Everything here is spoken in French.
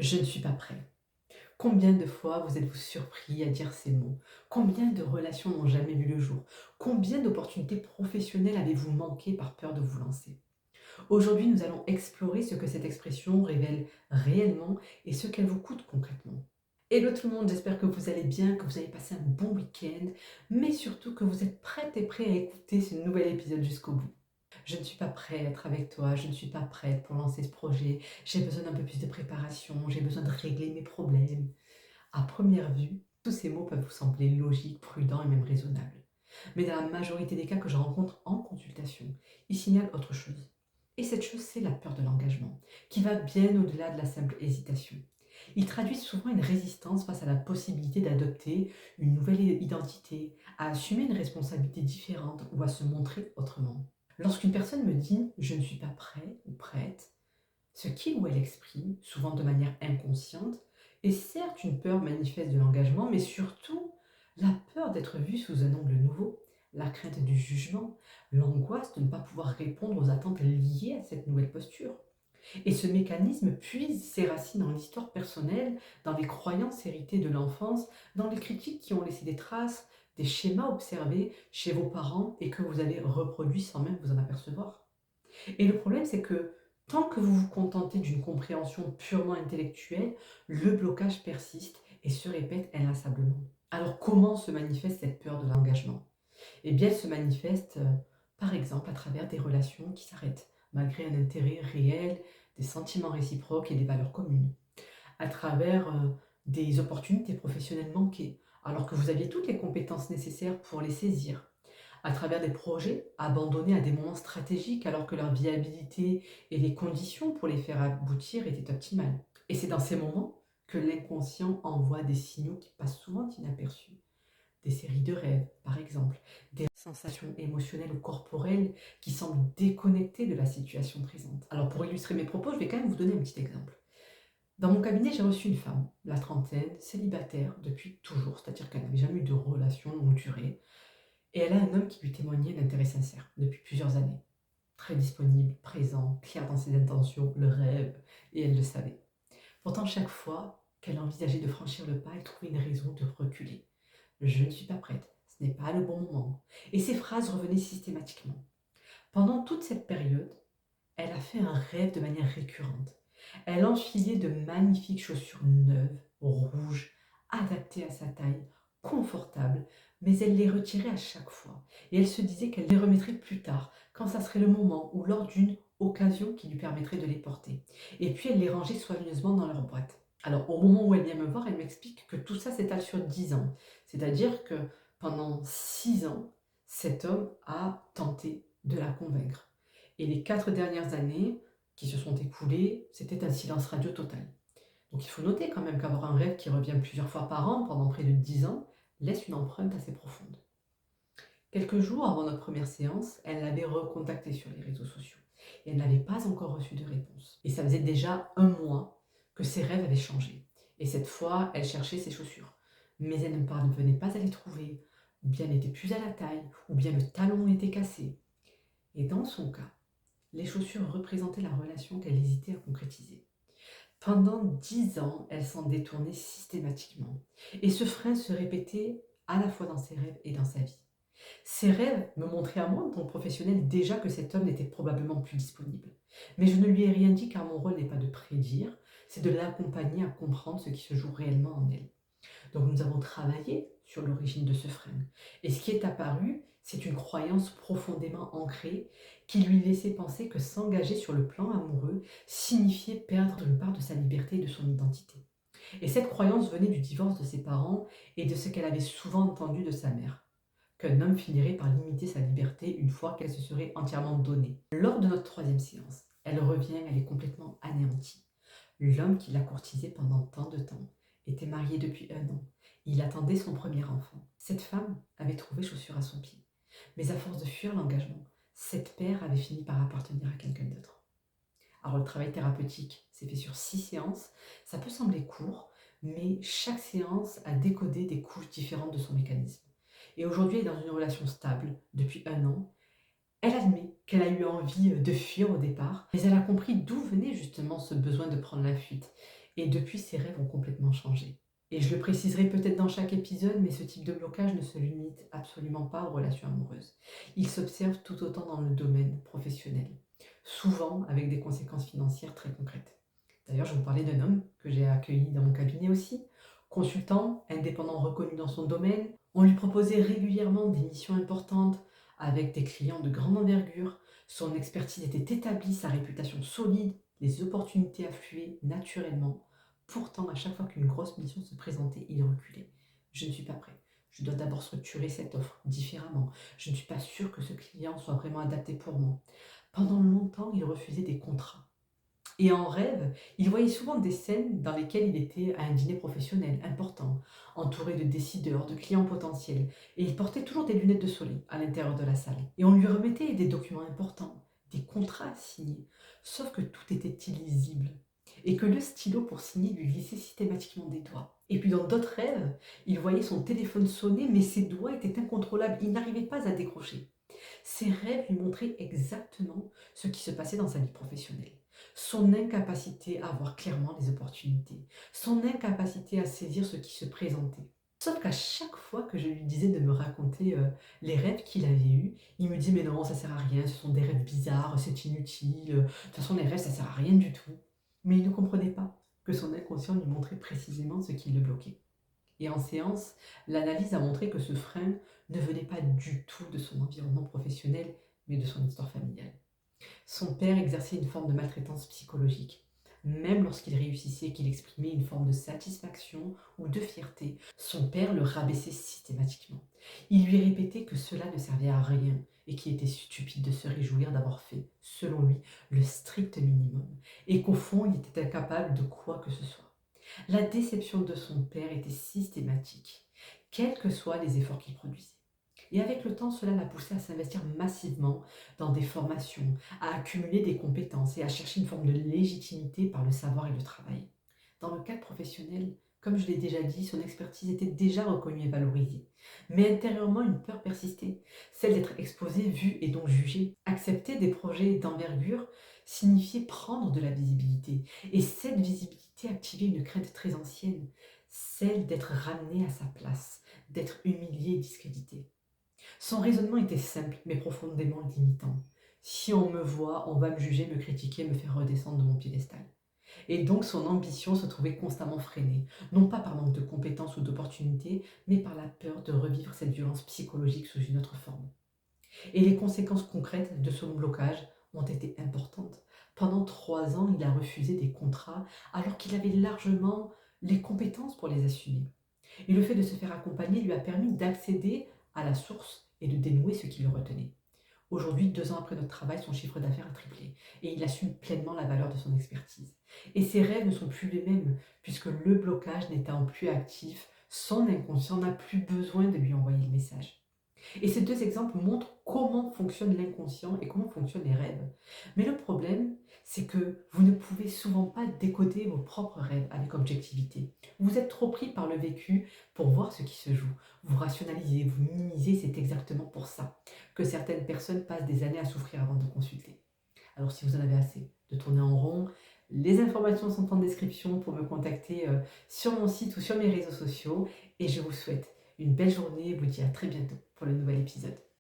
Je ne suis pas prêt. Combien de fois vous êtes-vous surpris à dire ces mots? Combien de relations n'ont jamais vu le jour? Combien d'opportunités professionnelles avez-vous manqué par peur de vous lancer? Aujourd'hui, nous allons explorer ce que cette expression révèle réellement et ce qu'elle vous coûte concrètement. Hello tout le monde, j'espère que vous allez bien, que vous avez passé un bon week-end, mais surtout que vous êtes prêtes et prêts à écouter ce nouvel épisode jusqu'au bout. Je ne suis pas prête à être avec toi, je ne suis pas prête pour lancer ce projet, j'ai besoin d'un peu plus de préparation, j'ai besoin de régler mes problèmes. À première vue, tous ces mots peuvent vous sembler logiques, prudents et même raisonnables. Mais dans la majorité des cas que je rencontre en consultation, ils signalent autre chose. Et cette chose, c'est la peur de l'engagement, qui va bien au-delà de la simple hésitation. Ils traduisent souvent une résistance face à la possibilité d'adopter une nouvelle identité, à assumer une responsabilité différente ou à se montrer autrement. Lorsqu'une personne me dit «je ne suis pas prêt» ou «prête», ce qu'il ou elle exprime, souvent de manière inconsciente, est certes une peur manifeste de l'engagement, mais surtout la peur d'être vu sous un angle nouveau, la crainte du jugement, l'angoisse de ne pas pouvoir répondre aux attentes liées à cette nouvelle posture. Et ce mécanisme puise ses racines dans l'histoire personnelle, dans les croyances héritées de l'enfance, dans les critiques qui ont laissé des traces, des schémas observés chez vos parents et que vous avez reproduits sans même vous en apercevoir. Et le problème, c'est que tant que vous vous contentez d'une compréhension purement intellectuelle, le blocage persiste et se répète inlassablement. Alors comment se manifeste cette peur de l'engagement? Eh bien, elle se manifeste par exemple à travers des relations qui s'arrêtent, malgré un intérêt réel, des sentiments réciproques et des valeurs communes. À travers des opportunités professionnelles manquées, alors que vous aviez toutes les compétences nécessaires pour les saisir, à travers des projets abandonnés à des moments stratégiques alors que leur viabilité et les conditions pour les faire aboutir étaient optimales. Et c'est dans ces moments que l'inconscient envoie des signaux qui passent souvent inaperçus. Des séries de rêves, par exemple, des sensations émotionnelles ou corporelles qui semblent déconnectées de la situation présente. Alors pour illustrer mes propos, je vais quand même vous donner un petit exemple. Dans mon cabinet, j'ai reçu une femme, la trentaine, célibataire depuis toujours, c'est-à-dire qu'elle n'avait jamais eu de relation longue durée, et elle a un homme qui lui témoignait d'intérêt sincère depuis plusieurs années. Très disponible, présent, clair dans ses intentions, le rêve, et elle le savait. Pourtant, chaque fois qu'elle envisageait de franchir le pas, elle trouvait une raison de reculer. Je ne suis pas prête, ce n'est pas le bon moment. Et ces phrases revenaient systématiquement. Pendant toute cette période, elle a fait un rêve de manière récurrente. Elle enfilait de magnifiques chaussures neuves, rouges, adaptées à sa taille, confortables, mais elle les retirait à chaque fois. Et elle se disait qu'elle les remettrait plus tard, quand ça serait le moment ou lors d'une occasion qui lui permettrait de les porter. Et puis elle les rangeait soigneusement dans leur boîte. Alors au moment où elle vient me voir, elle m'explique que tout ça s'étale sur 10 ans. C'est-à-dire que pendant 6 ans, cet homme a tenté de la convaincre. Et les 4 dernières années qui se sont écoulées, c'était un silence radio total. Donc il faut noter quand même qu'avoir un rêve qui revient plusieurs fois par an pendant près de 10 ans laisse une empreinte assez profonde. Quelques jours avant notre première séance, elle l'avait recontacté sur les réseaux sociaux et elle n'avait pas encore reçu de réponse. Et ça faisait déjà un mois que ses rêves avaient changé. Et cette fois, elle cherchait ses chaussures. Mais elle ne parvenait pas à les trouver, ou bien elle n'était plus à la taille, ou bien le talon était cassé. Et dans son cas, les chaussures représentaient la relation qu'elle hésitait à concrétiser. Pendant 10 ans, elle s'en détournait systématiquement. Et ce frein se répétait à la fois dans ses rêves et dans sa vie. Ses rêves me montraient à moi, en tant que professionnelle, déjà que cet homme n'était probablement plus disponible. Mais je ne lui ai rien dit car mon rôle n'est pas de prédire, c'est de l'accompagner à comprendre ce qui se joue réellement en elle. Donc nous avons travaillé sur l'origine de ce frein. Et ce qui est apparu, c'est une croyance profondément ancrée qui lui laissait penser que s'engager sur le plan amoureux signifiait perdre une part de sa liberté et de son identité. Et cette croyance venait du divorce de ses parents et de ce qu'elle avait souvent entendu de sa mère, qu'un homme finirait par limiter sa liberté une fois qu'elle se serait entièrement donnée. Lors de notre troisième séance, elle revient, elle est complètement anéantie. L'homme qui l'a courtisée pendant tant de temps était marié depuis un an. Il attendait son premier enfant. Cette femme avait trouvé chaussure à son pied. Mais à force de fuir l'engagement, cette paire avait fini par appartenir à quelqu'un d'autre. Alors le travail thérapeutique s'est fait sur 6 séances. Ça peut sembler court, mais chaque séance a décodé des couches différentes de son mécanisme. Et aujourd'hui, elle est dans une relation stable depuis un an. Elle admet qu'elle a eu envie de fuir au départ, mais elle a compris d'où venait justement ce besoin de prendre la fuite. Et depuis, ses rêves ont complètement changé. Et je le préciserai peut-être dans chaque épisode, mais ce type de blocage ne se limite absolument pas aux relations amoureuses. Il s'observe tout autant dans le domaine professionnel, souvent avec des conséquences financières très concrètes. D'ailleurs, je vous parlais d'un homme que j'ai accueilli dans mon cabinet aussi, consultant, indépendant reconnu dans son domaine. On lui proposait régulièrement des missions importantes avec des clients de grande envergure. Son expertise était établie, sa réputation solide, les opportunités affluaient naturellement. Pourtant, à chaque fois qu'une grosse mission se présentait, il reculait. Je ne suis pas prêt. Je dois d'abord structurer cette offre différemment. Je ne suis pas sûr que ce client soit vraiment adapté pour moi. Pendant longtemps, il refusait des contrats. Et en rêve, il voyait souvent des scènes dans lesquelles il était à un dîner professionnel important, entouré de décideurs, de clients potentiels, et il portait toujours des lunettes de soleil à l'intérieur de la salle. Et on lui remettait des documents importants, des contrats à signer, sauf que tout était illisible, et que le stylo pour signer lui glissait systématiquement des doigts. Et puis dans d'autres rêves, il voyait son téléphone sonner, mais ses doigts étaient incontrôlables, il n'arrivait pas à décrocher. Ses rêves lui montraient exactement ce qui se passait dans sa vie professionnelle. Son incapacité à voir clairement les opportunités, son incapacité à saisir ce qui se présentait. Sauf qu'à chaque fois que je lui disais de me raconter les rêves qu'il avait eus, il me dit mais non, ça sert à rien, ce sont des rêves bizarres, c'est inutile, de toute façon les rêves ça sert à rien du tout. Mais il ne comprenait pas que son inconscient lui montrait précisément ce qui le bloquait. Et en séance, l'analyse a montré que ce frein ne venait pas du tout de son environnement professionnel, mais de son histoire familiale. Son père exerçait une forme de maltraitance psychologique. Même lorsqu'il réussissait et qu'il exprimait une forme de satisfaction ou de fierté, son père le rabaissait systématiquement. Il lui répétait que cela ne servait à rien et qu'il était stupide de se réjouir d'avoir fait, selon lui, le strict minimum, et qu'au fond il était incapable de quoi que ce soit. La déception de son père était systématique, quels que soient les efforts qu'il produisait. Et avec le temps, cela l'a poussé à s'investir massivement dans des formations, à accumuler des compétences et à chercher une forme de légitimité par le savoir et le travail. Dans le cadre professionnel, comme je l'ai déjà dit, son expertise était déjà reconnue et valorisée. Mais intérieurement, une peur persistait, celle d'être exposé, vu et donc jugé. Accepter des projets d'envergure signifiait prendre de la visibilité. Et cette visibilité activait une crainte très ancienne, celle d'être ramené à sa place, d'être humilié et discrédité. Son raisonnement était simple, mais profondément limitant. Si on me voit, on va me juger, me critiquer, me faire redescendre de mon piédestal. Et donc son ambition se trouvait constamment freinée, non pas par manque de compétences ou d'opportunités, mais par la peur de revivre cette violence psychologique sous une autre forme. Et les conséquences concrètes de son blocage ont été importantes. Pendant 3 ans, il a refusé des contrats alors qu'il avait largement les compétences pour les assumer. Et le fait de se faire accompagner lui a permis d'accéder à la source et de dénouer ce qui le retenait. Aujourd'hui, 2 ans après notre travail, son chiffre d'affaires a triplé et il assume pleinement la valeur de son expertise. Et ses rêves ne sont plus les mêmes puisque le blocage n'étant plus actif, son inconscient n'a plus besoin de lui envoyer le message. Et ces deux exemples montrent comment fonctionne l'inconscient et comment fonctionnent les rêves. Mais le problème, c'est que vous ne pouvez souvent pas décoder vos propres rêves avec objectivité. Vous êtes trop pris par le vécu pour voir ce qui se joue. Vous rationalisez, vous minimisez, c'est exactement pour ça que certaines personnes passent des années à souffrir avant de consulter. Alors si vous en avez assez de tourner en rond, les informations sont en description pour me contacter sur mon site ou sur mes réseaux sociaux et je vous souhaite une belle journée et vous dis à très bientôt pour le nouvel épisode.